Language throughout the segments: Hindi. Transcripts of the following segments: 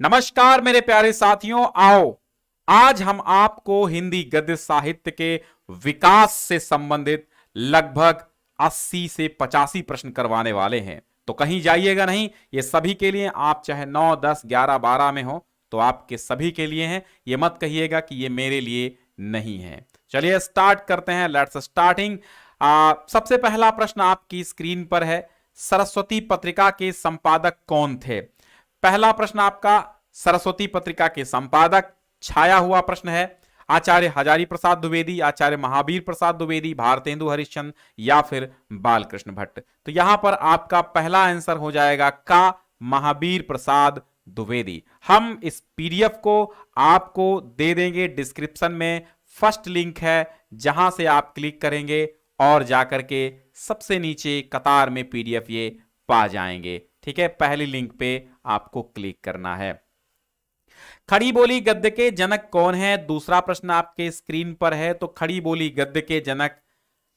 नमस्कार मेरे प्यारे साथियों, आओ आज हम आपको हिंदी गद्य साहित्य के विकास से संबंधित लगभग 80 से 85 प्रश्न करवाने वाले हैं। तो कहीं जाइएगा नहीं, ये सभी के लिए, आप चाहे 9, 10, 11, 12 में हो तो आपके सभी के लिए हैं। ये मत कहिएगा कि ये मेरे लिए नहीं है। चलिए स्टार्ट करते हैं, लेट्स स्टार्टिंग। सबसे पहला प्रश्न आपकी स्क्रीन पर है, सरस्वती पत्रिका के संपादक कौन थे? पहला प्रश्न आपका, सरस्वती पत्रिका के संपादक, छाया हुआ प्रश्न है। आचार्य हजारी प्रसाद द्विवेदी, आचार्य महावीर प्रसाद द्विवेदी, भारतेंदु हरिश्चंद्र या फिर बालकृष्ण भट्ट। तो यहां पर आपका पहला आंसर हो जाएगा का, महावीर प्रसाद द्विवेदी। हम इस पीडीएफ को आपको दे देंगे डिस्क्रिप्शन में, फर्स्ट लिंक है जहां से आप क्लिक करेंगे और जाकर के सबसे नीचे कतार में पीडीएफ ये पा जाएंगे। ठीक है, पहली लिंक पे आपको क्लिक करना है। खड़ी बोली गद्य के जनक कौन है? दूसरा प्रश्न आपके स्क्रीन पर है। तो खड़ी बोली गद्य के जनक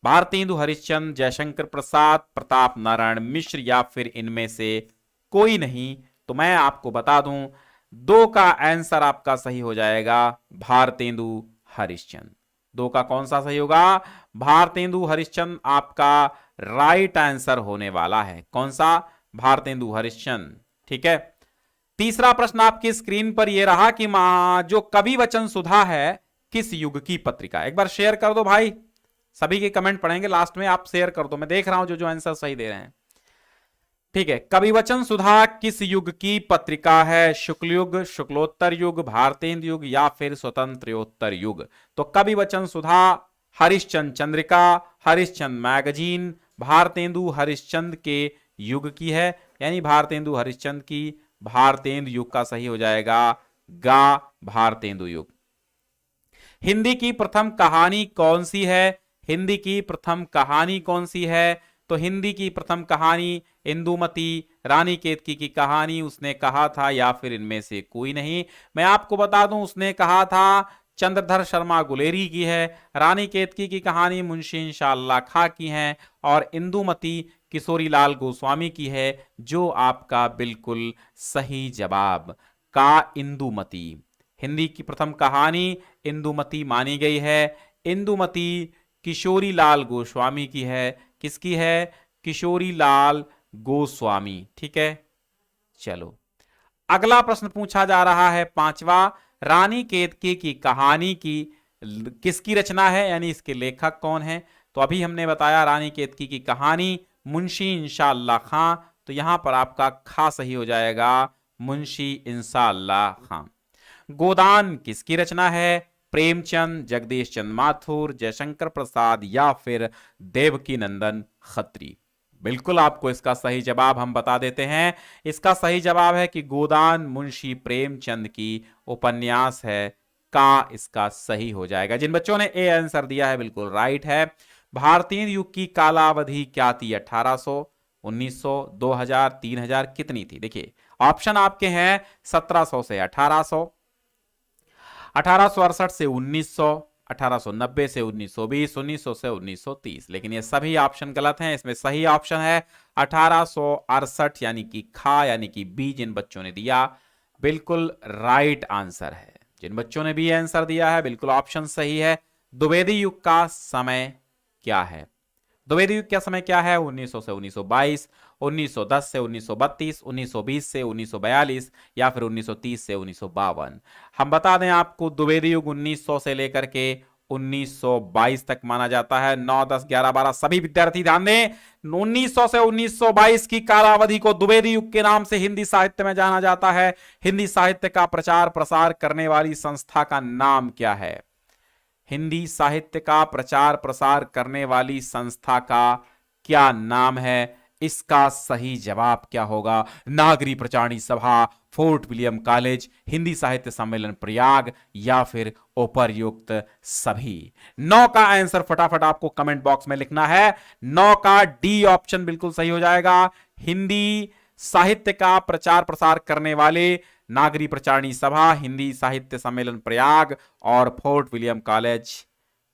भारतेंदु हरिश्चंद्र, जयशंकर प्रसाद, प्रताप नारायण मिश्र या फिर इनमें से कोई नहीं। तो मैं आपको बता दूं, दो का आंसर आपका सही हो जाएगा, भारतेंदु हरिश्चंद्र। दो का कौन सा सही होगा? भारतेंदु हरिश्चंद्र आपका राइट आंसर होने वाला है। कौन सा? भारतेंदु हरिश्चंद्र। ठीक है, तीसरा प्रश्न आपकी स्क्रीन पर यह रहा कि जो कवि वचन सुधा है किस युग की पत्रिका? एक बार शेयर कर दो भाई, सभी के कमेंट पढ़ेंगे लास्ट में, आप शेयर कर दो। मैं देख रहा हूं जो जो आंसर सही दे रहे हैं। ठीक है, कवि वचन सुधा किस युग की पत्रिका है? शुक्ल युग, शुक्लोत्तर युग, भारतेंदु युग या फिर स्वतंत्रोत्तर युग? तो कवि वचन सुधा हरिश्चंद्र चंद्रिका, हरिश्चंद्र मैगजीन, भारतेंदु हरिश्चंद्र के युग की है, यानी भारतेंदु हरिश्चंद्र की। भारतेंदु युग का सही हो जाएगा गा, भारतेंदु युग। हिंदी की प्रथम कहानी कौन सी है? हिंदी की प्रथम कहानी कौन सी है? तो हिंदी की प्रथम कहानी इंदुमती, रानी केतकी की कहानी उसने कहा था या फिर इनमें से कोई नहीं? मैं आपको बता दूं, उसने कहा था चंद्रधर शर्मा गुलेरी की है, रानी केतकी की कहानी मुंशी इंशाअल्लाह खां की है और इंदुमती किशोरी लाल गोस्वामी की है, जो आपका बिल्कुल सही जवाब का इंदुमती। हिंदी की प्रथम कहानी इंदुमती मानी गई है। इंदुमती किशोरी लाल गोस्वामी की है। किसकी है? किशोरी लाल गोस्वामी। ठीक है, चलो अगला प्रश्न पूछा जा रहा है, पांचवा, रानी केतकी की कहानी की किसकी रचना है, यानी इसके लेखक कौन है? तो अभी हमने बताया रानी केतकी की कहानी मुंशी इंशाअल्लाह खां। तो यहां पर आपका खा सही हो जाएगा, मुंशी इंशाअल्लाह खां। गोदान किसकी रचना है? प्रेमचंद, जगदीश चंद्र माथुर, जयशंकर प्रसाद या फिर देवकी नंदन खत्री? बिल्कुल आपको इसका सही जवाब हम बता देते हैं। इसका सही जवाब है कि गोदान मुंशी प्रेमचंद की उपन्यास है, का इसका सही हो जाएगा। जिन बच्चों ने ए आंसर दिया है बिल्कुल राइट है। भारतीय युग की कालावधि क्या थी? 1800, 1900, 2000, 3000 कितनी थी? देखिए ऑप्शन आपके हैं 1700 से 1800, 1868 से 1900, 1890 से 1920, 1900 से 1930। लेकिन ये सभी ऑप्शन गलत हैं। इसमें सही ऑप्शन है 1868, यानी कि खा, यानी कि बी। जिन बच्चों ने दिया बिल्कुल राइट आंसर है। जिन बच्चों ने बी आंसर दिया है बिल्कुल ऑप्शन सही है। द्विवेदी युग का समय क्या है? द्विवेदी युग का समय क्या है? 1900 से 1922, 1910 से 1932, 1920 से 1942 या फिर 1930 से 1952। हम बता दें आपको, द्विवेदी युग 1900 से लेकर के 1922 तक माना जाता है। 9, 10, 11, 12 सभी विद्यार्थी ध्यान दें, 1900 से 1922 की कालावधि को द्विवेदी युग के नाम से हिंदी साहित्य में जाना जाता है। हिंदी साहित्य का प्रचार प्रसार करने वाली संस्था का नाम क्या है? हिंदी साहित्य का प्रचार प्रसार करने वाली संस्था का क्या नाम है? इसका सही जवाब क्या होगा? नागरी प्रचारणी सभा, फोर्ट विलियम कॉलेज, हिंदी साहित्य सम्मेलन प्रयाग या फिर उपर्युक्त सभी? 9 का आंसर फटाफट आपको कमेंट बॉक्स में लिखना है। 9 का डी ऑप्शन बिल्कुल सही हो जाएगा। हिंदी साहित्य का प्रचार प्रसार करने वाले नागरी प्रचारणी सभा, हिंदी साहित्य सम्मेलन प्रयाग और फोर्ट विलियम कॉलेज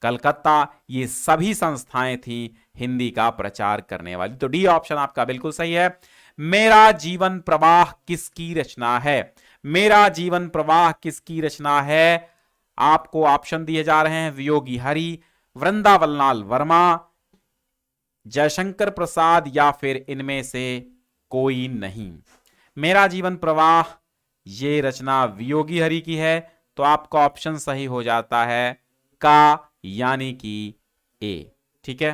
कलकत्ता, ये सभी संस्थाएं थी हिंदी का प्रचार करने वाली। तो डी ऑप्शन आपका बिल्कुल सही है। मेरा जीवन प्रवाह किसकी रचना है? मेरा जीवन प्रवाह किसकी रचना है? आपको ऑप्शन दिए जा रहे हैं, वियोगी हरि, वृंदावनलाल वर्मा, जयशंकर प्रसाद, या फिर इनमें से कोई नहीं। मेरा जीवन प्रवाह ये रचना वियोगी हरि की है, तो आपका ऑप्शन सही हो जाता है का, यानी कि ए। ठीक है,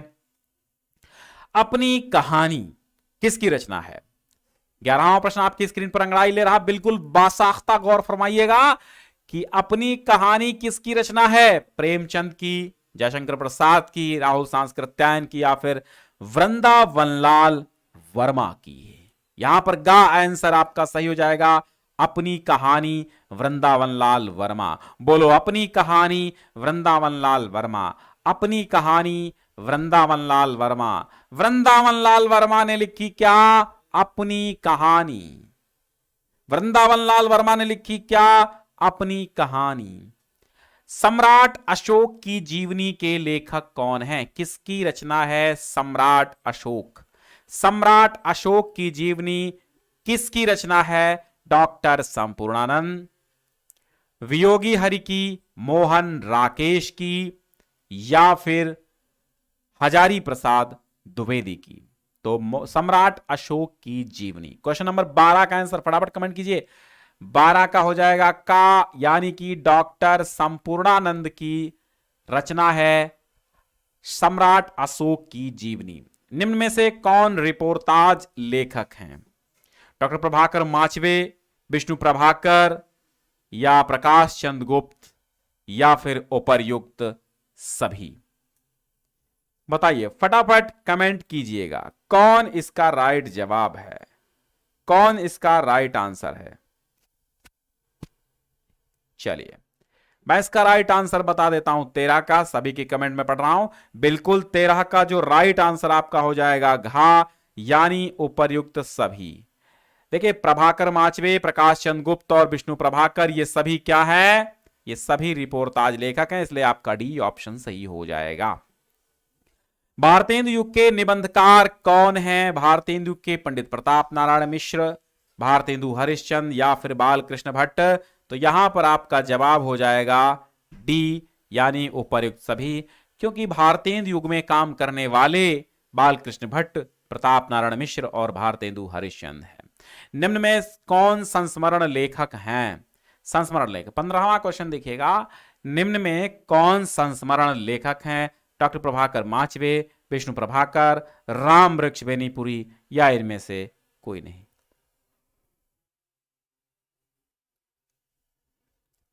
अपनी कहानी किसकी रचना है? 11वां प्रश्न आपकी स्क्रीन पर अंगड़ाई ले रहा, बिल्कुल बासाख्ता गौर फरमाइएगा कि अपनी कहानी किसकी रचना है? प्रेमचंद की, जयशंकर प्रसाद की, राहुल सांस्कृत्यायन की, या फिर वृंदावनलाल वर्मा की? यहां पर गा आंसर आपका सही हो जाएगा, अपनी कहानी वृंदावनलाल वर्मा। बोलो, अपनी कहानी वृंदावनलाल वर्मा, अपनी कहानी वृंदावनलाल वर्मा। वृंदावनलाल वर्मा ने लिखी क्या? अपनी कहानी। वृंदावनलाल वर्मा ने लिखी क्या? अपनी कहानी। सम्राट अशोक की जीवनी के लेखक कौन हैं? किसकी रचना है सम्राट अशोक? सम्राट अशोक की जीवनी किसकी रचना है? डॉक्टर संपूर्णानंद, वियोगी हरि की, मोहन राकेश की, या फिर हजारी प्रसाद द्विवेदी की? तो सम्राट अशोक की जीवनी। क्वेश्चन नंबर 12 का आंसर फटाफट कमेंट कीजिए। 12 का हो जाएगा का, यानी कि डॉक्टर संपूर्णानंद की रचना है सम्राट अशोक की जीवनी। निम्न में से कौन रिपोर्टाज लेखक हैं? डॉक्टर प्रभाकर माचवे, विष्णु प्रभाकर, या प्रकाश चंद्र गुप्त, या फिर उपर्युक्त सभी? बताइए, फटाफट कमेंट कीजिएगा, कौन इसका राइट जवाब है? कौन इसका राइट आंसर है? चलिए, मैं इसका राइट आंसर बता देता हूं। 13 का सभी की कमेंट में पढ़ रहा हूं। बिल्कुल 13 का जो राइट आंसर आपका हो जाएगा घा, यानी उपर्युक्त सभी। देखिए, प्रभाकर माचवे, प्रकाश चंद्र गुप्त और विष्णु प्रभाकर, ये सभी क्या है? ये सभी रिपोर्टाज लेखक हैं, इसलिए आपका डी ऑप्शन सही हो जाएगा। भारतेंदु युग के निबंधकार कौन हैं? भारतेंदु युग के पंडित प्रताप नारायण मिश्र, भारतेंदु हरिश्चंद्र, या फिर बालकृष्ण भट्ट? तो यहां पर आपका जवाब हो जाएगा डी, यानी उपर्युक्त सभी, क्योंकि भारतेंदु युग में काम करने वाले बालकृष्ण भट्ट, प्रताप नारायण मिश्र और भारतेंदु हरिश्चंद्र हैं। निम्न में कौन संस्मरण लेखक हैं? संस्मरण लेखक, 15वां क्वेश्चन देखिएगा। निम्न में कौन संस्मरण लेखक हैं? डॉक्टर प्रभाकर माचवे, विष्णु प्रभाकर, राम वृक्ष बेनीपुरी, या इनमें से कोई नहीं?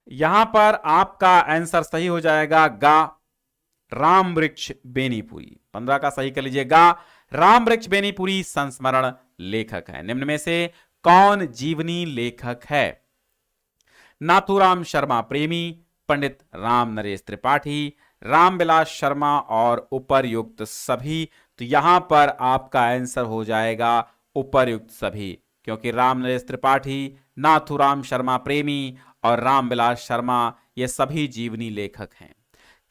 यहां पर आपका आंसर सही हो जाएगा गा, राम वृक्ष बेनीपुरी। 15 का सही कर लीजिएगा, राम वृक्ष बेनीपुरी संस्मरण लेखक है। निम्न में से कौन जीवनी लेखक है? नाथूराम शर्मा प्रेमी, पंडित राम नरेश त्रिपाठी, रामविलास शर्मा, और उपर्युक्त सभी? तो यहां पर आपका आंसर हो जाएगा उपर्युक्त सभी, क्योंकि राम नरेश त्रिपाठी, नाथूराम शर्मा प्रेमी और रामविलास शर्मा ये सभी जीवनी लेखक हैं।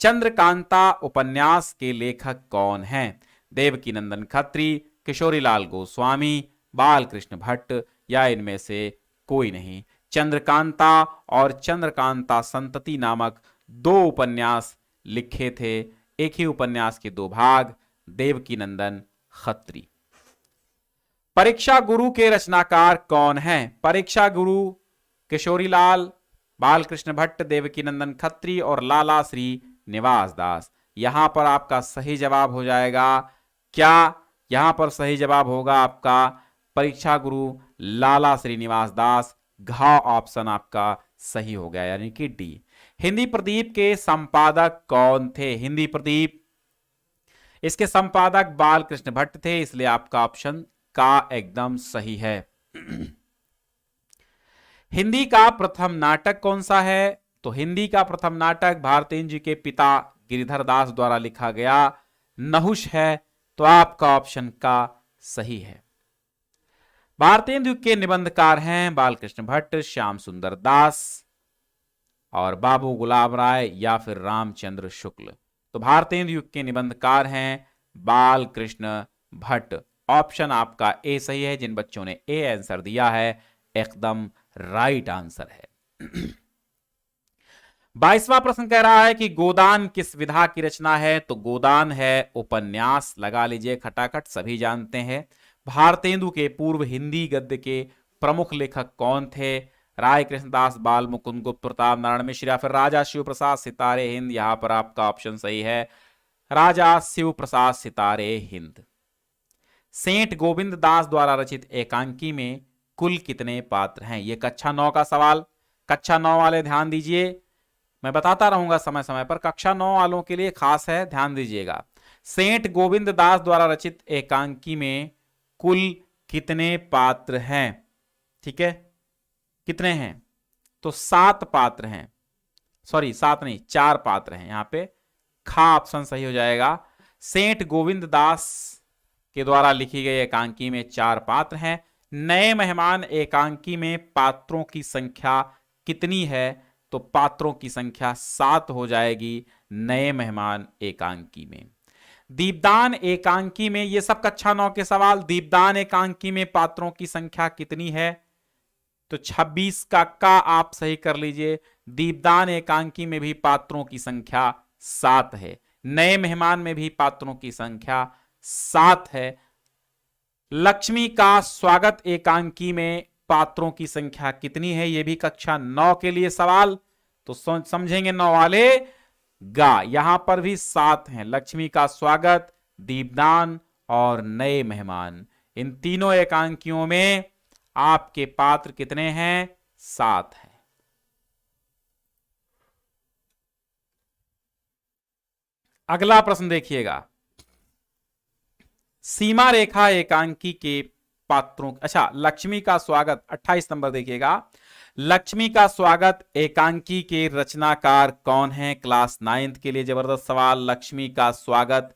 चंद्रकांता उपन्यास के लेखक कौन हैं? देवकीनंदन खत्री, किशोरीलाल गोस्वामी, बालकृष्ण भट्ट, या इनमें से कोई नहीं? चंद्रकांता और चंद्रकांता संतति नामक 2 उपन्यास लिखे थे, एक ही उपन्यास के 2 भाग, देवकीनंदन खत्री। परीक्षा गुरु के रचनाकार कौन हैं? परीक्षा गुरु किशोरीलाल, बालकृष्ण भट्ट, देवकीनंदन खत्री और लाला श्री निवास दास। यहां पर आपका सही जवाब हो जाएगा क्या? यहां पर सही जवाब होगा आपका परीक्षा गुरु लाला श्रीनिवास दास। घ ऑप्शन आपका सही हो गया, यानी कि डी। हिंदी प्रदीप के संपादक कौन थे? हिंदी प्रदीप, इसके संपादक बालकृष्ण भट्ट थे, इसलिए आपका ऑप्शन का एकदम सही है। हिंदी का प्रथम नाटक कौन सा है? तो हिंदी का प्रथम नाटक भारतेंदु जी के पिता गिरिधर दास द्वारा लिखा गया नहुष है, तो आपका ऑप्शन का सही है। भारतेंदु के निबंधकार हैं बालकृष्ण भट्ट, श्याम सुंदर दास और बाबू गुलाब राय, या फिर रामचंद्र शुक्ल? तो भारतेंदु के निबंधकार हैं बालकृष्ण भट्ट। ऑप्शन आपका ए सही है। जिन बच्चों ने ए आंसर दिया है एकदम राइट आंसर है। 22वां प्रश्न कह रहा है कि गोदान किस विधा की रचना है? तो गोदान है उपन्यास। लगा लीजिए खटाखट, सभी जानते हैं। भारतेंदु के पूर्व हिंदी गद्य के प्रमुख लेखक कौन थे? राय कृष्णदास, बाल मुकुंद गुप्त, प्रताप नारायण मिश्र या फिर राजा शिव प्रसाद सितारे हिंद? यहां पर आपका ऑप्शन सही है, राजा शिव प्रसाद सितारे हिंद। सेठ गोविंद दास द्वारा रचित एकांकी में कुल कितने पात्र हैं? यह कक्षा 9 का सवाल। कक्षा 9 वाले ध्यान दीजिए, मैं बताता रहूंगा समय समय पर, कक्षा 9 वालों के लिए खास है, ध्यान दीजिएगा। सेठ गोविंद दास द्वारा रचित एकांकी में कुल कितने पात्र हैं? ठीक है, कितने हैं? तो 7 पात्र हैं। सॉरी 7 नहीं, 4 पात्र हैं। यहां पे खा ऑप्शन सही हो जाएगा। सेठ गोविंद दास के द्वारा लिखी गई एकांकी में 4 पात्र हैं। नए मेहमान एकांकी में पात्रों की संख्या कितनी है? तो पात्रों की संख्या 7 हो जाएगी नए मेहमान एकांकी में। दीपदान एकांकी में, ये सब कक्षा 9 के सवाल। दीपदान एकांकी में पात्रों की संख्या कितनी है? तो 26 का आप सही कर लीजिए। दीपदान एकांकी में भी पात्रों की संख्या 7 है। नए मेहमान में भी पात्रों की संख्या 7 है। लक्ष्मी का स्वागत एकांकी में पात्रों की संख्या कितनी है? यह भी कक्षा 9 के लिए सवाल। तो समझेंगे 9 वाले गा, यहां पर भी 7 हैं। लक्ष्मी का स्वागत, दीपदान और नए मेहमान, इन तीनों एकांकियों में आपके पात्र कितने हैं? 7 हैं। अगला प्रश्न देखिएगा, सीमा रेखा एकांकी के पात्रों, अच्छा लक्ष्मी का स्वागत 28 नंबर देखिएगा। लक्ष्मी का स्वागत एकांकी के रचनाकार कौन है? क्लास 9th के लिए जबरदस्त सवाल। लक्ष्मी का स्वागत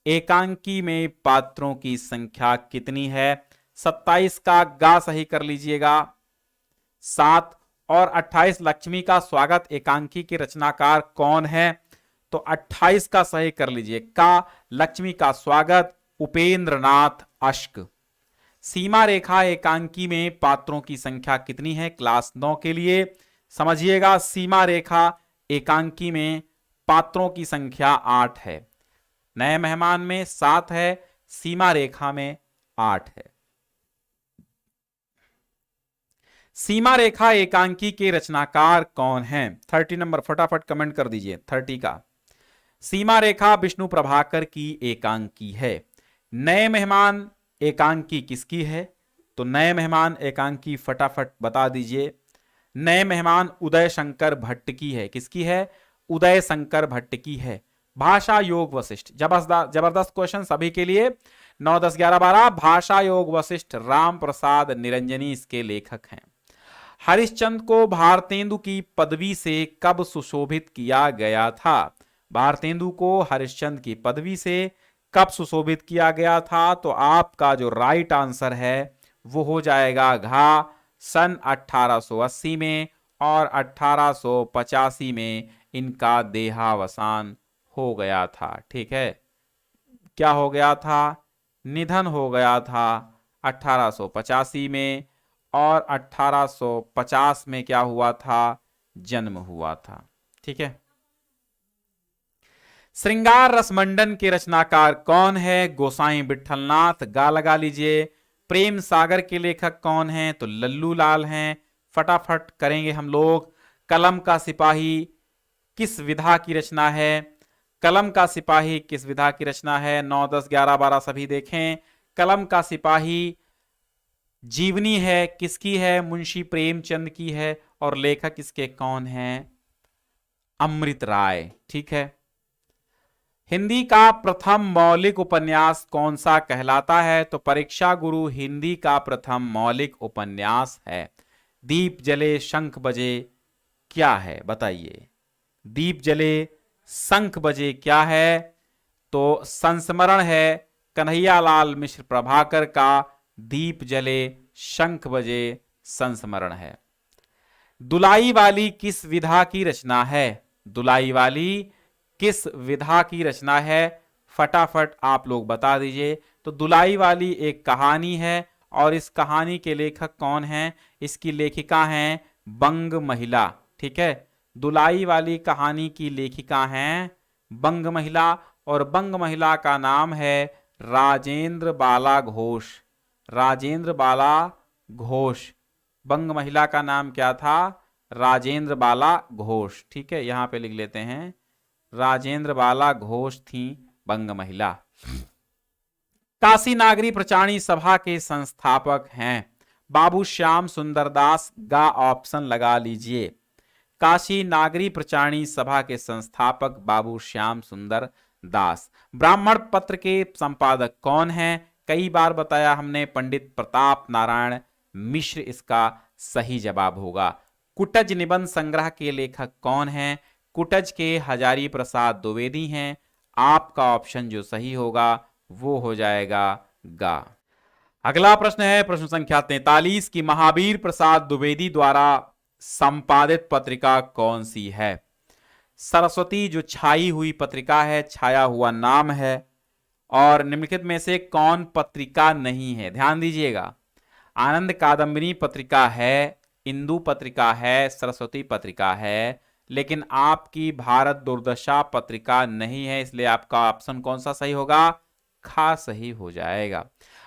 एकांकी में पात्रों की संख्या कितनी है? 27 का गा सही कर लीजिएगा, 7। और 28 लक्ष्मी का स्वागत एकांकी के रचनाकार कौन है? तो 28 का सही कर लीजिए का, लक्ष्मी का स्वागत उपेंद्रनाथ अश्क। सीमा रेखा एकांकी में पात्रों की संख्या कितनी है? क्लास 9 के लिए समझिएगा, सीमा रेखा एकांकी में पात्रों की संख्या 8 है। नए मेहमान में 7 है, सीमा रेखा में 8 है। सीमा रेखा एकांकी के रचनाकार कौन हैं? 30 नंबर फटाफट कमेंट कर दीजिए। 30 का सीमा रेखा विष्णु प्रभाकर की एकांकी है। नए मेहमान एकांकी किसकी है? तो नए मेहमान एकांकी फटाफट बता दीजिए। नए मेहमान उदय शंकर भट्ट की है। किसकी है? उदय शंकर भट्ट की है। भाषा योग वशिष्ठ, जबरदस्त क्वेश्चन सभी के लिए। 9, 10, 11, 12 भाषा योग वशिष्ठ राम प्रसाद निरंजनी इसके लेखक हैं। हरिश्चंद्र को भारतेंदु की पदवी से कब सुशोभित किया गया था? भारतेंदु को हरिश्चंद्र की पदवी से कब सुशोभित किया गया था? तो आपका जो राइट आंसर है वो हो जाएगा घा, सन 1880 में और 1885 में इनका देहावसान हो गया था। ठीक है, क्या हो गया था? निधन हो गया था 1885 में, और 1850 में क्या हुआ था? जन्म हुआ था। ठीक है। श्रृंगार रसमंडन के रचनाकार कौन है? गोसाई विठलनाथ। गा लगा लीजिए। प्रेम सागर के लेखक कौन हैं? तो लल्लू लाल हैं। फटाफट करेंगे हम लोग। कलम का सिपाही किस विधा की रचना है? कलम का सिपाही किस विधा की रचना है? 9, 10, 11, 12 सभी देखें। कलम का सिपाही जीवनी है। किसकी है? मुंशी प्रेमचंद की है। और लेखक इसके कौन हैं? अमृत राय। ठीक है। हिंदी का प्रथम मौलिक उपन्यास कौन सा कहलाता है? तो परीक्षा गुरु हिंदी का प्रथम मौलिक उपन्यास है। दीप जले शंख बजे क्या है? बताइए। दीप जले शंख बजे क्या है? तो संस्मरण है कन्हैयालाल मिश्र प्रभाकर का। दीप जले शंख बजे संस्मरण है। दुलाई वाली किस विधा की रचना है? दुलाई वाली किस विधा की रचना है? फटाफट आप लोग बता दीजिए। तो दुलाई वाली एक कहानी है और इस कहानी के लेखक कौन हैं? इसकी लेखिका हैं बंग महिला। ठीक है, दुलाई वाली कहानी की लेखिका हैं बंग महिला, और बंग महिला का नाम है राजेंद्र बाला घोष। राजेंद्र बाला घोष। बंग महिला का नाम क्या था? राजेंद्र बाला घोष। ठीक है, यहां पे लिख लेते हैं, राजेंद्र बाला घोष थी बंग महिला। काशी नागरी प्रचारणी सभा के संस्थापक हैं बाबू श्याम सुंदर दास। गा ऑप्शन लगा लीजिए। काशी नागरी प्रचारणी सभा के संस्थापक बाबू श्याम सुंदर दास। ब्राह्मण पत्र के संपादक कौन हैं? कई बार बताया हमने, पंडित प्रताप नारायण मिश्र इसका सही जवाब होगा। कुटज निबंध संग्रह के लेखक कौन हैं? कुटज के हजारी प्रसाद द्विवेदी हैं। आपका ऑप्शन जो सही होगा वो हो जाएगा गा। अगला प्रश्न है प्रश्न संख्या 43 की महावीर प्रसाद द्विवेदी द्वारा संपादित पत्रिका कौन सी है? सरस्वती जो छाई हुई पत्रिका है, छाया हुआ नाम है। और निम्नलिखित में से कौन पत्रिका नहीं है? ध्यान दीजिएगा, आनंद कादम्बिनी पत्रिका है, इंदु पत्रिका है, सरस्वती पत्रिका है, लेकिन आपकी भारत दुर्दशा पत्रिका नहीं है, इसलिए आपका ऑप्शन कौन सा सही होगा? खा सही हो जाएगा।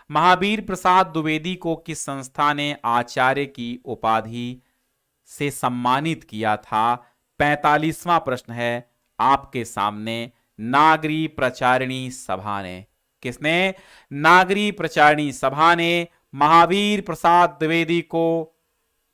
महावीर प्रसाद द्विवेदी को किस संस्था ने आचार्य की उपाधि से सम्मानित किया था? 45वां प्रश्न है आपके सामने। नागरी प्रचारिणी सभा ने। किसने? नागरी प्रचारिणी सभा ने महावीर प्रसाद द्विवेदी को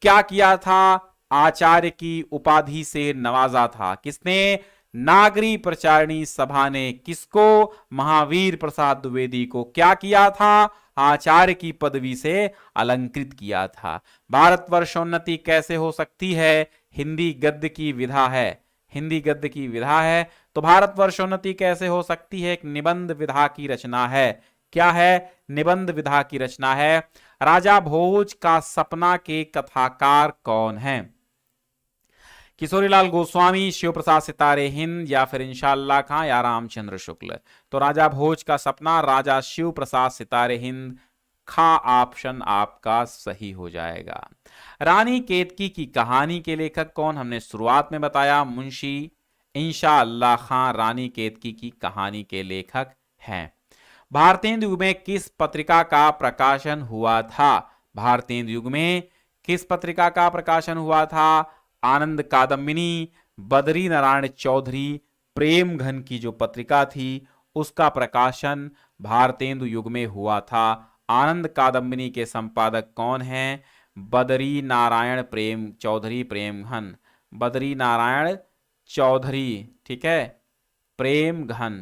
क्या किया था? आचार्य की उपाधि से नवाजा था। किसने? नागरी प्रचारिणी सभा ने किसको? महावीर प्रसाद द्विवेदी को क्या किया था? आचार्य की पदवी से अलंकृत किया था। भारतवर्षोन्नति कैसे हो सकती है? हिंदी गद्य की विधा है। हिंदी गद्य की विधा है, तो भारतवर्षोन्नति कैसे हो सकती है? एक निबंध विधा की रचना है। क्या है? निबंध विधा की रचना है। राजा भोज का सपना के कथाकार कौन हैं? किशोरीलाल गोस्वामी, शिव प्रसाद सितारे हिंद, या फिर इंशाअल्लाह खां, या रामचंद्र शुक्ल। तो राजा भोज का सपना राजा शिव प्रसाद सितारे हिंद, खा ऑप्शन आपका सही हो जाएगा। रानी केतकी की कहानी के लेखक कौन? हमने शुरुआत में बताया, मुंशी इंशाअल्लाह खां रानी केतकी की कहानी के लेखक हैं। भारतेंदु युग में किस पत्रिका का प्रकाशन हुआ था? भारतेंदु युग में किस पत्रिका का प्रकाशन हुआ था? आनंद कादम्बिनी, बद्री नारायण चौधरी, प्रेम घन की जो पत्रिका थी उसका प्रकाशन भारतेंदु युग में हुआ था। आनंद कादम्बिनी के संपादक कौन हैं? बद्री नारायण प्रेम चौधरी, प्रेम घन। बद्री नारायण चौधरी, ठीक है, प्रेम घन।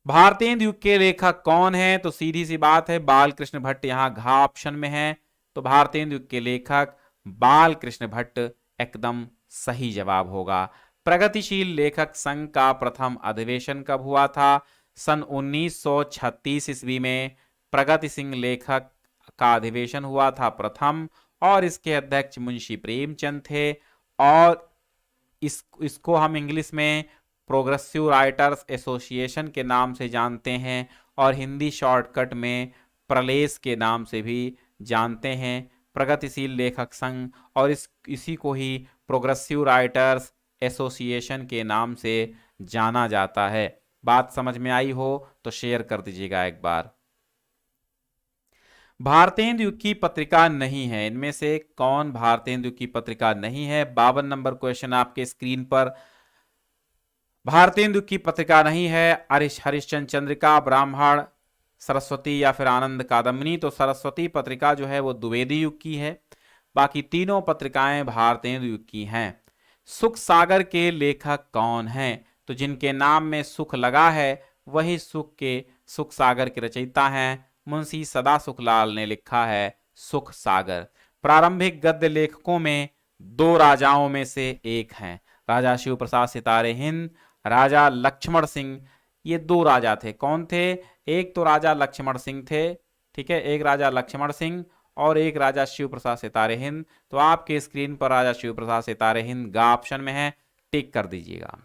भारतेंदु युग के लेखक कौन है? तो सीधी सी बात है, बाल कृष्ण भट्ट यहां घा ऑप्शन में है। तो भारतेंदु युग के लेखक बाल कृष्ण भट्ट एकदम सही जवाब होगा। प्रगतिशील लेखक संघ का प्रथम अधिवेशन कब हुआ था? सन 1936 ईस्वी में प्रगति सिंह लेखक का अधिवेशन हुआ था प्रथम, और इसके अध्यक्ष मुंशी प्रेमचंद थे। और इसको हम इंग्लिश में प्रोग्रेसिव राइटर्स एसोसिएशन के नाम से जानते हैं, और हिंदी शॉर्टकट में प्रलेस के नाम से भी जानते हैं, प्रगतिशील लेखक संघ। और इसी को ही प्रोग्रेसिव राइटर्स एसोसिएशन के नाम से जाना जाता है। बात समझ में आई हो तो शेयर कर दीजिएगा एक बार। भारतेंदु युग की पत्रिका नहीं है, इनमें से कौन भारतेंदु युग की पत्रिका नहीं है? 52 नंबर क्वेश्चन आपके स्क्रीन पर। भारतेंदु युग की पत्रिका नहीं है हरिश्चंद्र चंद्रिका, ब्राह्मण, सरस्वती या फिर आनंद कादम्बिनी। तो सरस्वती पत्रिका जो है वो द्विवेदी युग की है, बाकी तीनों पत्रिकाएं भारतेंदु युग की हैं। सुख सागर के लेखक कौन हैं? तो जिनके नाम में सुख लगा है वही सुख सागर के रचयिता हैं। मुंशी सदा सुखलाल ने लिखा है सुख सागर। प्रारंभिक गद्य लेखकों में दो राजाओं में से एक हैं, राजा शिव प्रसाद सितारे हिंद, राजा लक्ष्मण सिंह। ये दो राजा थे। कौन थे? एक तो राजा लक्ष्मण सिंह थे, ठीक है, एक राजा लक्ष्मण सिंह और एक राजा शिव प्रसाद सितारे हिंद। तो आपके स्क्रीन पर राजा शिव प्रसाद सितारे हिंद गा ऑप्शन में है, टिक कर दीजिएगा।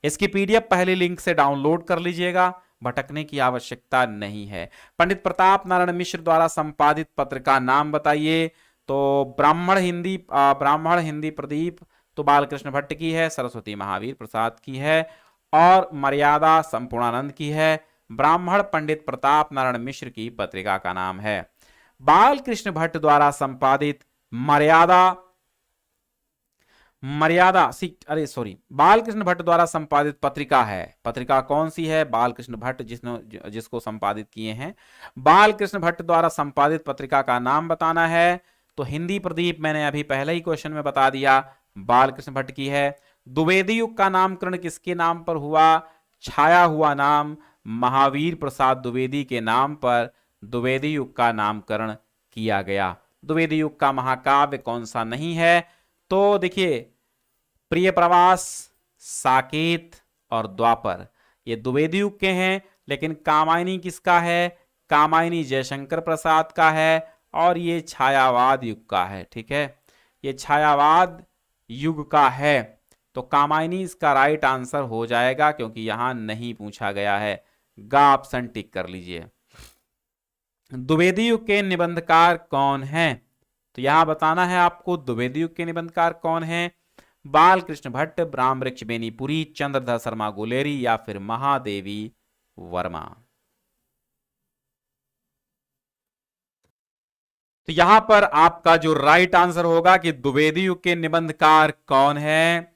इसकी पीडीएफ पहले लिंक से डाउनलोड कर लीजिएगा, भटकने की आवश्यकता नहीं है। पंडित प्रताप नारायण मिश्र द्वारा संपादित पत्र का नाम बताइए। तो ब्राह्मण हिंदी प्रदीप तो बालकृष्ण भट्ट की है, सरस्वती महावीर प्रसाद की है, और मर्यादा संपूर्णानंद की है। ब्राह्मण पंडित प्रताप नारायण मिश्र की पत्रिका का नाम है। बालकृष्ण भट्ट द्वारा संपादित बालकृष्ण भट्ट द्वारा संपादित पत्रिका है। पत्रिका कौन सी है? बालकृष्ण भट्ट जिसको संपादित किए हैं। बालकृष्ण भट्ट द्वारा संपादित पत्रिका का नाम बताना है। तो हिंदी प्रदीप मैंने अभी पहले ही क्वेश्चन में बता दिया, बालकृष्ण भट्ट की है। द्विवेदी युग का नामकरण किसके नाम पर हुआ? छाया हुआ नाम महावीर प्रसाद द्विवेदी के नाम पर द्विवेदी युग का नामकरण किया गया। द्विवेदी युग का महाकाव्य कौन सा नहीं है? तो देखिए, प्रिय प्रवास, साकेत और द्वापर ये द्विवेदी युग के हैं, लेकिन कामायनी किसका है? कामायनी जयशंकर प्रसाद का है, और ये छायावाद युग का है। ठीक है, ये छायावाद युग का है। तो कामायनी इसका राइट आंसर हो जाएगा, क्योंकि यहां नहीं पूछा गया है। गा ऑप्शन टिक कर लीजिए। द्विवेदी युग के निबंधकार कौन हैं? तो यहां बताना है आपको द्विवेदी युग के निबंधकार कौन हैं। बालकृष्ण भट्ट, रामवृक्ष बेनीपुरी, चंद्रधर शर्मा गुलेरी या फिर महादेवी वर्मा। तो यहां पर आपका जो राइट आंसर होगा कि द्विवेदी युग के निबंधकार कौन है,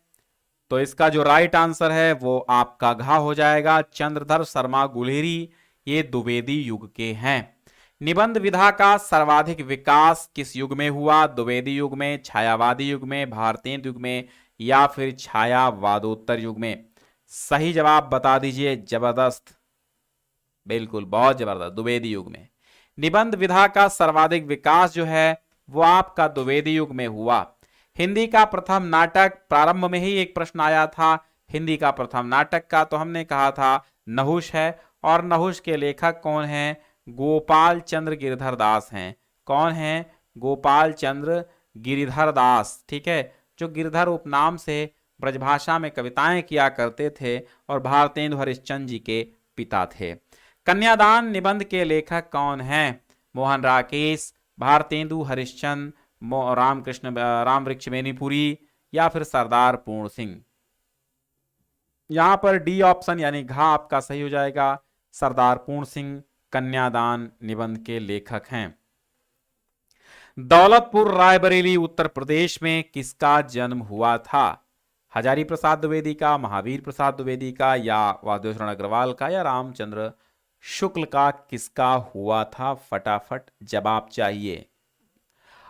तो इसका जो राइट आंसर है वो आपका घा हो जाएगा, चंद्रधर शर्मा गुलेरी। ये द्विवेदी युग के हैं। निबंध विधा का सर्वाधिक विकास किस युग में हुआ? द्विवेदी युग में, छायावादी युग में, भारतेंदु युग में या फिर छायावादोत्तर युग में? सही जवाब बता दीजिए। जबरदस्त, बिल्कुल बहुत जबरदस्त, द्विवेदी युग में। निबंध विधा का सर्वाधिक विकास जो है वो आपका द्विवेदी युग में हुआ। हिंदी का प्रथम नाटक, प्रारंभ में ही एक प्रश्न आया था हिंदी का प्रथम नाटक का, तो हमने कहा था नहुष है, और नहुष के लेखक कौन हैं? गोपाल चंद्र गिरधर दास हैं। कौन हैं? गोपाल चंद्र गिरधर दास। ठीक है, जो गिरधर उपनाम से ब्रजभाषा में कविताएं किया करते थे और भारतेंदु हरिश्चंद्र जी के पिता थे। कन्यादान निबंध के लेखक कौन हैं? मोहन राकेश, भारतेंदु हरिश्चंद्र, रामवृक्ष बेनीपुरी या फिर सरदार पूर्ण सिंह। यहां पर डी ऑप्शन यानी घा आपका सही हो जाएगा। सरदार पूर्ण सिंह कन्यादान निबंध के लेखक हैं। दौलतपुर रायबरेली उत्तर प्रदेश में किसका जन्म हुआ था? हजारी प्रसाद द्विवेदी का, महावीर प्रसाद द्विवेदी का, या वासुदेव अग्रवाल का, या रामचंद्र शुक्ल का? किसका हुआ था? फटाफट जवाब चाहिए।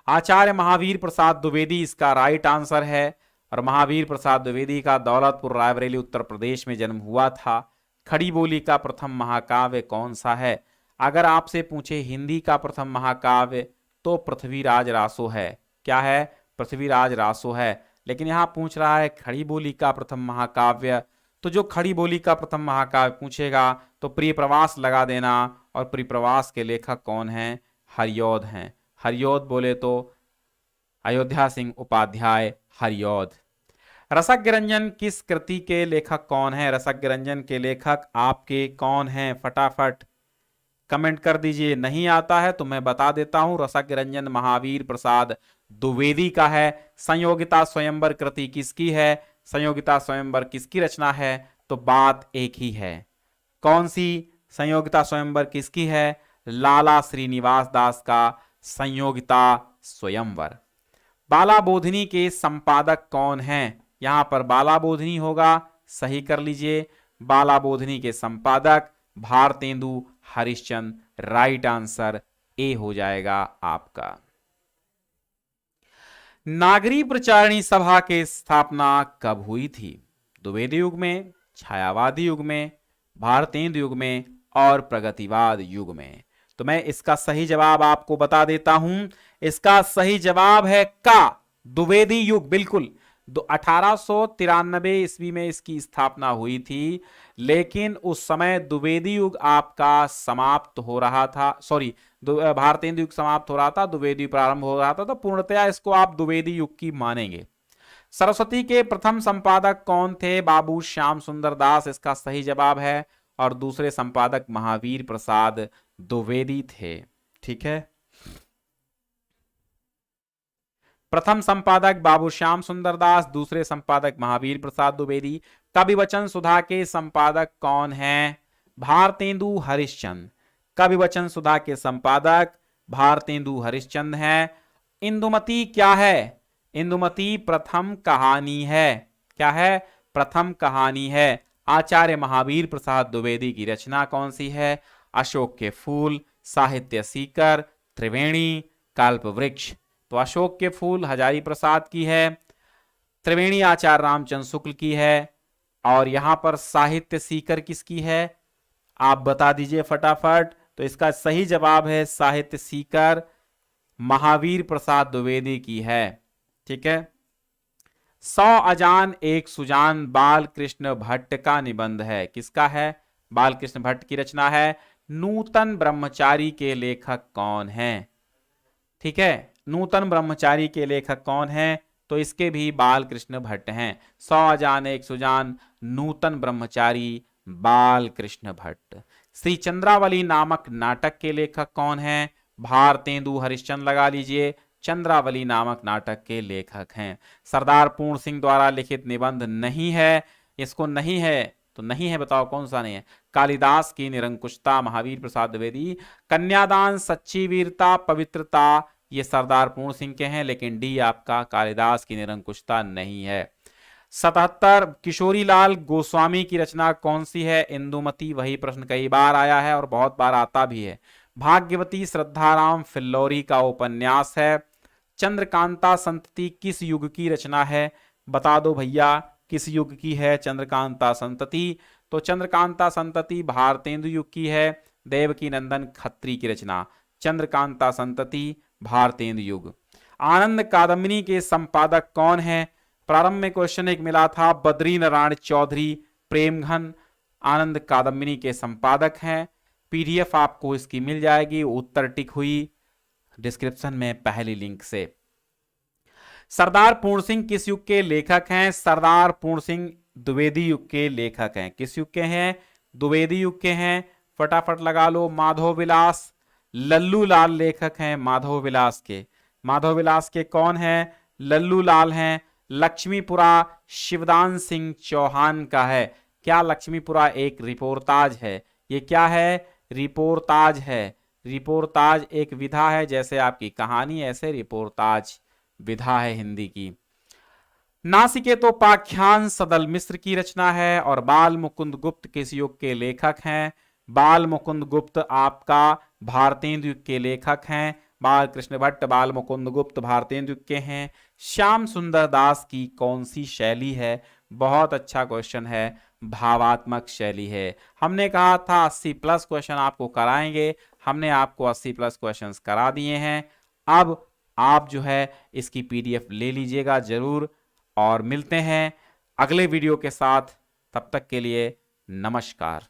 आचार्य महावीर प्रसाद द्विवेदी इसका राइट आंसर है, और महावीर प्रसाद द्विवेदी का दौलतपुर रायबरेली उत्तर प्रदेश में जन्म हुआ था। खड़ी बोली का प्रथम महाकाव्य कौन सा है? अगर आपसे पूछे हिंदी का प्रथम महाकाव्य तो पृथ्वीराज रासो है। क्या है? पृथ्वीराज रासो है। लेकिन यहां पूछ रहा है खड़ी बोली का प्रथम महाकाव्य, तो जो खड़ी बोली का प्रथम महाकाव्य पूछेगा तो प्रिय प्रवास लगा देना, और प्रिय प्रवास के लेखक कौन हैं? हरिऔध हैं। हरिऔध बोले तो अयोध्या सिंह उपाध्याय हरिऔध। रसज्ञ रंजन किस कृति के लेखक कौन है? रसज्ञ रंजन के लेखक आपके कौन हैं? फटाफट कमेंट कर दीजिए। नहीं आता है तो मैं बता देता हूं, रसज्ञ रंजन महावीर प्रसाद द्विवेदी का है। संयोगिता स्वयंवर कृति किसकी है? संयोगिता स्वयंवर किसकी रचना है? तो बात एक ही है। कौन सी? संयोगिता स्वयंवर किसकी है? लाला श्रीनिवास दास का संयोगिता स्वयंवर। बाला बोधिनी के संपादक कौन हैं? यहां पर बाला बोधिनी होगा, सही कर लीजिए। बाला बोधिनी के संपादक Bharatendu Harishchandra. Right answer A हो जाएगा आपका। नागरी प्रचारणी सभा की स्थापना कब हुई थी? द्विवेदी युग में, छायावादी युग में, भारतेंदु युग में और प्रगतिवाद युग में? तो मैं इसका सही जवाब आपको बता देता हूं। इसका सही जवाब है का, द्विवेदी युग। बिल्कुल 1893 ईस्वी में इसकी स्थापना हुई थी, लेकिन उस समय द्विवेदी युग आपका समाप्त हो रहा था। सॉरी, भारतेंदु युग समाप्त हो रहा था, द्विवेदी प्रारंभ हो रहा था, तो पूर्णतया इसको आप द्विवेदी युग की मानेंगे। सरस्वती के प्रथम संपादक कौन थे? बाबू श्याम सुंदर दास इसका सही जवाब है। और दूसरे संपादक महावीर प्रसाद द्विवेदी थे। ठीक है, प्रथम संपादक बाबूश्याम सुंदर दास, दूसरे संपादक महावीर प्रसाद द्विवेदी। कवि वचन सुधा के संपादक कौन हैं? भारतेंदु हरिश्चंद्र। कवि वचन सुधा के संपादक भारतेंदु हरिश्चंद्र हैं। इंदुमती क्या है? इंदुमती प्रथम कहानी है। क्या है? प्रथम कहानी है। आचार्य महावीर प्रसाद द्विवेदी की रचना कौन सी है? अशोक के फूल, साहित्य सीकर, त्रिवेणी, कल्प वृक्ष। तो अशोक के फूल हजारी प्रसाद की है, त्रिवेणी आचार्य रामचंद्र शुक्ल की है, और यहां पर साहित्य सीकर किसकी है? आप बता दीजिए फटाफट। तो इसका सही जवाब है साहित्य सीकर महावीर प्रसाद द्विवेदी की है। ठीक है, 100 अजान एक सुजान बाल कृष्ण भट्ट का निबंध है। किसका है? बाल कृष्ण भट्ट की रचना है। नूतन ब्रह्मचारी के लेखक कौन हैं? ठीक है, नूतन ब्रह्मचारी के लेखक कौन हैं? तो इसके भी बाल कृष्ण भट्ट हैं। 100 अजान एक सुजान, नूतन ब्रह्मचारी, बाल कृष्ण भट्ट। श्री चंद्रावली नामक नाटक के लेखक कौन हैं? भारतेंदु हरिश्चंद्र लगा लीजिए, चंद्रावली नामक नाटक के लेखक हैं। सरदार पूर्ण सिंह द्वारा लिखित निबंध नहीं है, इसको नहीं है तो नहीं है, बताओ कौन सा नहीं है? कालिदास की निरंकुशता, महावीर प्रसाद द्विवेदी। कन्यादान, सच्ची वीरता, पवित्रता, ये सरदार पूर्ण सिंह के हैं, लेकिन डी आपका कालिदास की निरंकुशता नहीं है। 77 किशोरी लाल गोस्वामी की रचना कौन सी है? इंदुमती। वही प्रश्न कई बार आया है और बहुत बार आता भी है। भाग्यवती श्रद्धाराम फिल्लौरी का उपन्यास है। चंद्रकांता संतति किस युग की रचना है? बता दो भैया, किस युग की है चंद्रकांता संतति? तो चंद्रकांता संतति भारतेंदु युग की है। देवकी नंदन खत्री की रचना। चंद्रकांता संतति भारतेंदु युग। आनंद कादम्बिनी के संपादक कौन है? प्रारंभ में क्वेश्चन एक मिला था, बद्री नारायण चौधरी प्रेमघन आनंद कादम्बिनी के संपादक हैं। पीडीएफ आपको इसकी मिल जाएगी, उत्तर टिक हुई डिस्क्रिप्शन में पहली लिंक से। सरदार पूर्ण सिंह किस युग के लेखक हैं? सरदार पूर्ण सिंह द्विवेदी युग के लेखक हैं। किस युग के हैं? द्विवेदी युग के हैं। फटाफट लगा लो। माधव विलास, लल्लू लाल लेखक हैं माधव विलास के। माधव विलास के कौन हैं? लल्लू लाल हैं। लक्ष्मीपुरा शिवदान सिंह चौहान का है। क्या लक्ष्मीपुरा एक रिपोर्टाज है? ये क्या है? रिपोर्टाज है। रिपोर्टाज एक विधा है, जैसे आपकी कहानी ऐसे रिपोर्टाज विधा है हिंदी की। नासिकेतोपाख्यान सदल मिश्र की रचना है। और बाल मुकुंद गुप्त किस युग के लेखक हैं? बाल मुकुंद गुप्त आपका भारतेंदु युग के लेखक हैं। बाल कृष्ण भट्ट, बाल मुकुंद गुप्त भारतेंदु युग के हैं। श्याम सुंदर दास की कौन सी शैली है? बहुत अच्छा क्वेश्चन है, भावात्मक शैली है। हमने कहा था 80+ क्वेश्चन आपको कराएंगे, हमने आपको 80+ क्वेश्चंस करा दिए हैं। अब आप जो है इसकी पीडीएफ ले लीजिएगा जरूर, और मिलते हैं अगले वीडियो के साथ। तब तक के लिए नमस्कार।